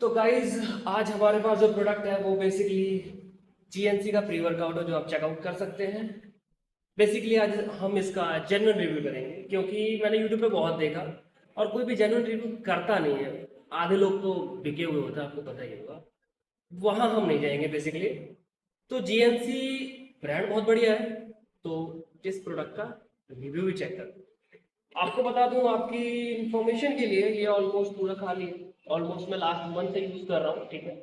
तो गाइज आज हमारे पास जो प्रोडक्ट है वो बेसिकली जीएनसी का प्री वर्कआउट है जो आप चेकआउट कर सकते हैं। बेसिकली आज हम इसका जेन्युइन रिव्यू करेंगे क्योंकि मैंने यूट्यूब पे बहुत देखा और कोई भी जेन्युइन रिव्यू करता नहीं है। आधे लोग तो बिके हुए होते हैं, आपको पता ही होगा। वहाँ हम नहीं जाएंगे बेसिकली। तो जीएनसी ब्रांड बहुत बढ़िया है, तो इस प्रोडक्ट का रिव्यू भी चेक कर। आपको बता दूं आपकी इंफॉर्मेशन के लिए, ये ऑलमोस्ट पूरा खाली है। ऑलमोस्ट मैं लास्ट मंथ से यूज़ कर रहा हूँ, ठीक है।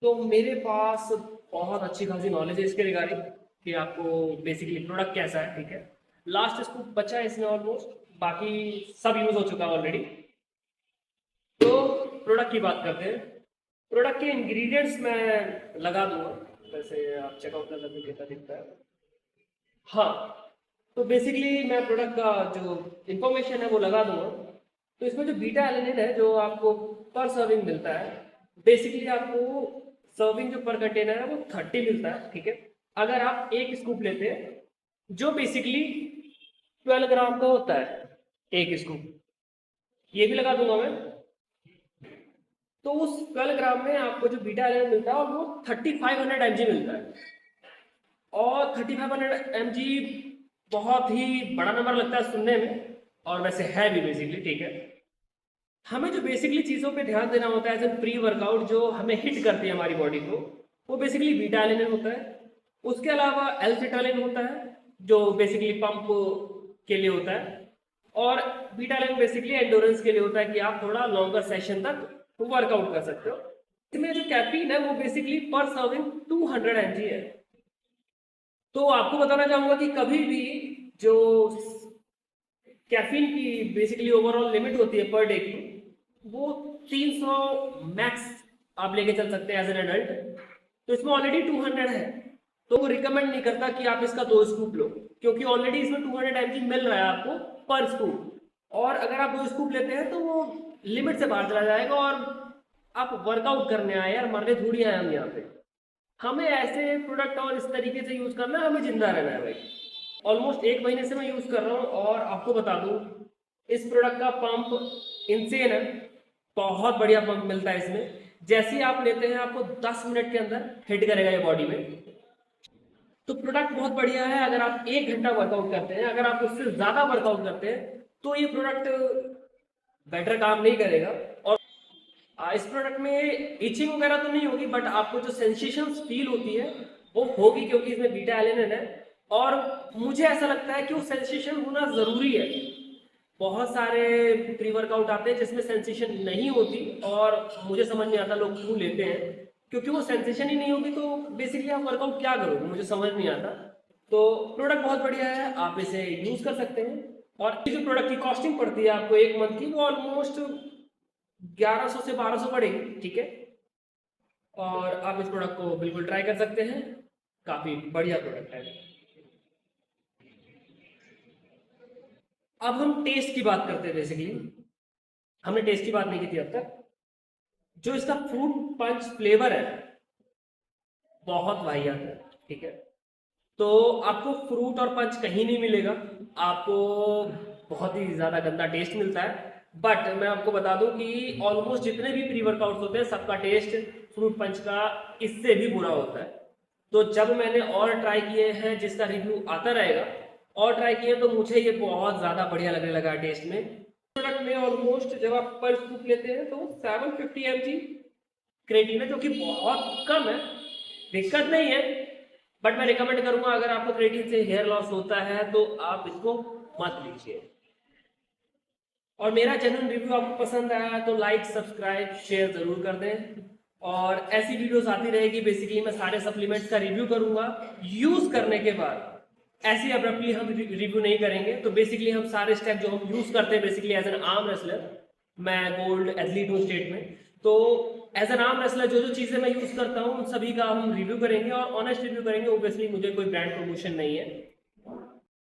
तो मेरे पास बहुत अच्छी खासी नॉलेज है इसके रिगार्डिंग कि आपको बेसिकली प्रोडक्ट कैसा है, ठीक है। लास्ट इसको बचा है इसमें ऑलमोस्ट, बाकी सब यूज़ हो चुका है ऑलरेडी। तो प्रोडक्ट की बात करते हैं। प्रोडक्ट के इंग्रेडिएंट्स मैं लगा दूंगा, वैसे आप चेकआउट कर सकते कैसा दिखता है। हाँ, तो बेसिकली मैं प्रोडक्ट का जो इंफॉर्मेशन है वो लगा दूंगा। तो इसमें जो बीटा एलेनिन है जो आपको पर सर्विंग मिलता है, बेसिकली आपको सर्विंग जो पर कंटेनर है वो 30 मिलता है, ठीक है। अगर आप एक स्कूप लेते हैं जो बेसिकली 12 ग्राम का होता है एक स्कूप, ये भी लगा दूंगा मैं। तो उस 12 ग्राम में आपको जो बीटा एलेनिन मिलता है और वो 3500 mg मिलता है। और 3500 mg बहुत ही बड़ा नंबर लगता है सुनने में, और वैसे है भी बेसिकली, ठीक है। हमें जो बेसिकली चीज़ों पे ध्यान देना होता है एज ए प्री वर्कआउट जो हमें हिट करती है हमारी बॉडी को, वो बेसिकली बीटा एलेनिन होता है। उसके अलावा एल्सिटालिन होता है जो बेसिकली पंप के लिए होता है। और बीटा एलेनिन बेसिकली एंडोरेंस के लिए होता है कि आप थोड़ा लॉन्गर सेशन तक वर्कआउट कर सकते हो। इसमें जो कैफीन है वो बेसिकली पर सर्विंग 200 mg है। तो आपको बताना चाहूंगा कि कभी भी जो कैफीन की बेसिकली ओवरऑल लिमिट होती है पर डे की, वो 300 मैक्स आप लेके चल सकते हैं एज एन एडल्ट। तो इसमें ऑलरेडी 200 है, तो वो रिकमेंड नहीं करता कि आप इसका 2 स्कूप लो, क्योंकि ऑलरेडी इसमें 200 mg मिल रहा है आपको पर स्कूप। और अगर आप 2 स्कूप लेते हैं तो वो लिमिट से बाहर चला जाएगा, और आप वर्कआउट करने आए यार, मरने थोड़ी आए हम यहाँ पे। हमें ऐसे प्रोडक्ट और इस तरीके से यूज करना है, हमें जिंदा रहना है भाई। ऑलमोस्ट 1 महीने से मैं यूज कर रहा हूँ और आपको बता दूं इस प्रोडक्ट का पंप इनसेन है। बहुत बढ़िया पंप मिलता है इसमें। जैसे ही आप लेते हैं आपको 10 मिनट के अंदर हिट करेगा ये बॉडी में। तो प्रोडक्ट बहुत बढ़िया है। अगर आप 1 घंटा वर्कआउट करते हैं, अगर आप उससे ज्यादा वर्कआउट करते हैं, तो ये प्रोडक्ट बेटर काम नहीं करेगा। और इस प्रोडक्ट में इचिंग वगैरह तो नहीं होगी, बट आपको जो सेंसेशन फील होती है वो होगी, क्योंकि इसमें बीटा एलेनिन है। और मुझे ऐसा लगता है कि वो सेंसेशन होना जरूरी है। बहुत सारे प्री वर्कआउट आते हैं जिसमें सेंसेशन नहीं होती, और मुझे समझ नहीं आता लोग क्यों लेते हैं, क्योंकि वो सेंसेशन ही नहीं होगी तो बेसिकली आप वर्कआउट क्या करोगे, मुझे समझ नहीं आता। तो प्रोडक्ट बहुत बढ़िया है, आप इसे यूज कर सकते हैं। और ये जो प्रोडक्ट की कॉस्टिंग पड़ती है आपको एक मंथ की, वो ऑलमोस्ट 1100 से 1200 पड़ेगी, ठीक है। और आप इस प्रोडक्ट को बिल्कुल ट्राई कर सकते हैं, काफी बढ़िया प्रोडक्ट है। अब हम टेस्ट की बात करते हैं। बेसिकली हमने टेस्ट की बात नहीं की थी अब तक। जो इसका फ्रूट पंच फ्लेवर है बहुत वाहियात है, ठीक है। तो आपको फ्रूट और पंच कहीं नहीं मिलेगा, आपको बहुत ही ज्यादा गंदा टेस्ट मिलता है। बट मैं आपको बता दूं कि ऑलमोस्ट जितने भी प्री वर्कआउट होते हैं सबका टेस्ट फ्रूट पंच का इससे भी बुरा होता है। तो जब मैंने और ट्राई किए हैं, जिसका रिव्यू आता रहेगा, और ट्राई किए तो मुझे ये बहुत ज्यादा बढ़िया लगने लगा टेस्ट में। प्रोडक्ट में ऑलमोस्ट जब आप पर स्कूप लेते हैं तो 750 mg क्रेटिन है, जो कि बहुत कम है, दिक्कत नहीं है। बट मैं रिकमेंड करूंगा अगर आपको क्रेटिन से हेयर लॉस होता है तो आप इसको मत लीजिए। और मेरा जेन्युइन रिव्यू आपको पसंद आया तो लाइक सब्सक्राइब शेयर जरूर कर दें। और ऐसी वीडियोस आती रहेगी। बेसिकली मैं सारे सप्लीमेंट्स का रिव्यू करूंगा यूज करने के बाद। ऐसे अब्रप्टली हम रिव्यू नहीं करेंगे। तो बेसिकली हम सारे स्टेप जो हम यूज करते हैं basically as an arm wrestler, मैं गोल्ड एथलीट हूँ स्टेट में, तो एज एन आर्म रेसलर जो जो चीजें मैं यूज करता हूँ उन सभी का हम रिव्यू करेंगे और ऑनेस्ट रिव्यू करेंगे। ओब्वियसली मुझे कोई ब्रांड प्रमोशन नहीं है।